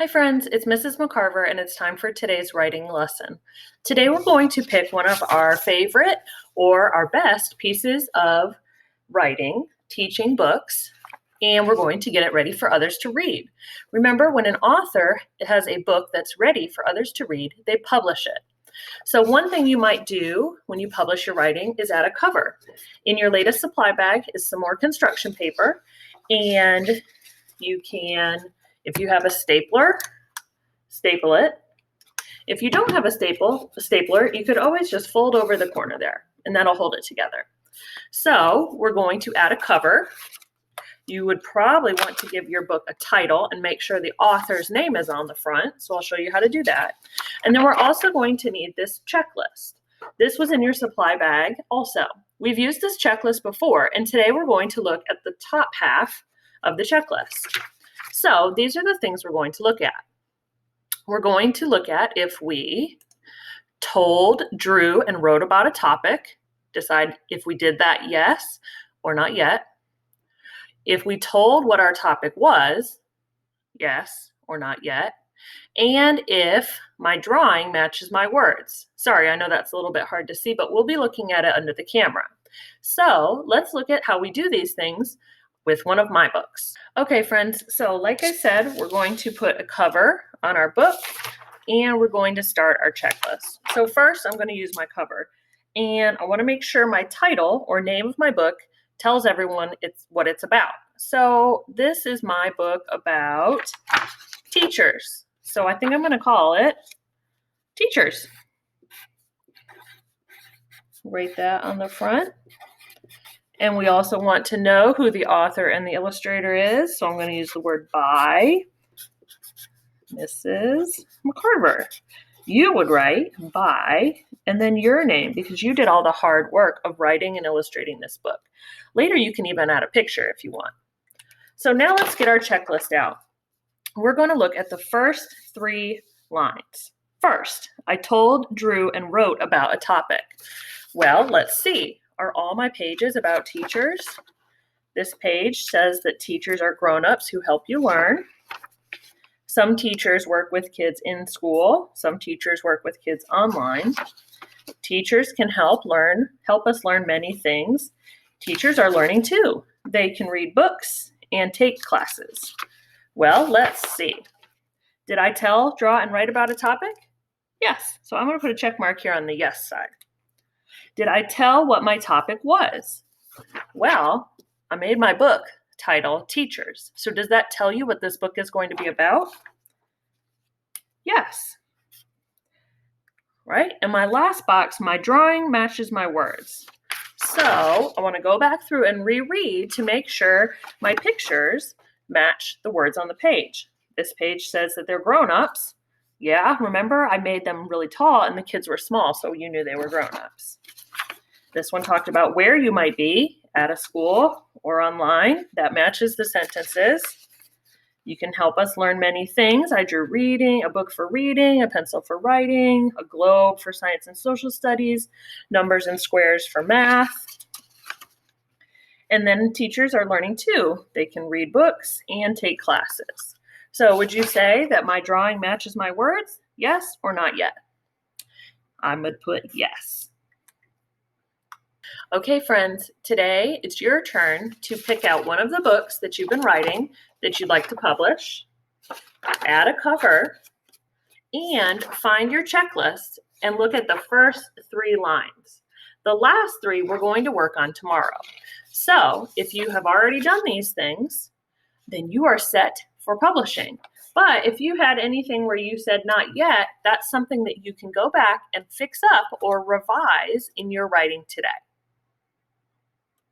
Hi friends, it's Mrs. McCarver and it's time for today's writing lesson. Today we're going to pick one of our favorite or our best pieces of writing, teaching books, and we're going to get it ready for others to read. Remember, when an author has a book that's ready for others to read, they publish it. So one thing you might do when you publish your writing is add a cover. In your latest supply bag is some more construction paper, and you can, if you have a stapler, staple it. If you don't have a stapler, you could always just fold over the corner there, and that'll hold it together. So we're going to add a cover. You would probably want to give your book a title and make sure the author's name is on the front. So I'll show you how to do that. And then we're also going to need this checklist. This was in your supply bag also. We've used this checklist before, and today we're going to look at the top half of the checklist. So these are the things we're going to look at. We're going to look at if we told, drew, and wrote about a topic. Decide if we did that yes or not yet. If we told what our topic was, yes or not yet. And if my drawing matches my words. Sorry, I know that's a little bit hard to see, but we'll be looking at it under the camera. So let's look at how we do these things with one of my books. Okay, friends, so like I said, we're going to put a cover on our book and we're going to start our checklist. So first, I'm going to use my cover, and I want to make sure my title or name of my book tells everyone what it's about. So this is my book about teachers. So I think I'm going to call it Teachers. Write that on the front. And we also want to know who the author and the illustrator is. So I'm going to use the word by Mrs. McCarver. You would write by and then your name because you did all the hard work of writing and illustrating this book. Later, you can even add a picture if you want. So now let's get our checklist out. We're going to look at the first 3 lines. First, I told, drew, and wrote about a topic. Well, let's see. Are all my pages about teachers? This page says that teachers are grown-ups who help you learn. Some teachers work with kids in school. Some teachers work with kids online. Teachers can help us learn many things. Teachers are learning too. They can read books and take classes. Well, let's see. Did I tell, draw, and write about a topic? Yes. So I'm going to put a check mark here on the yes side. Did I tell what my topic was? Well, I made my book title Teachers. So does that tell you what this book is going to be about? Yes. Right? In my last box, my drawing matches my words. So I want to go back through and reread to make sure my pictures match the words on the page. This page says that they're grown-ups. Yeah, remember I made them really tall and the kids were small, so you knew they were grown-ups. This one talked about where you might be, at a school or online. That matches the sentences. You can help us learn many things. I drew reading, a book for reading, a pencil for writing, a globe for science and social studies, numbers and squares for math. And then teachers are learning too. They can read books and take classes. So would you say that my drawing matches my words? Yes or not yet? I would put yes. Okay, friends, today it's your turn to pick out one of the books that you've been writing that you'd like to publish, add a cover, and find your checklist and look at the first 3 lines. The last 3 we're going to work on tomorrow. So if you have already done these things, then you are set for publishing. But if you had anything where you said not yet, that's something that you can go back and fix up or revise in your writing today.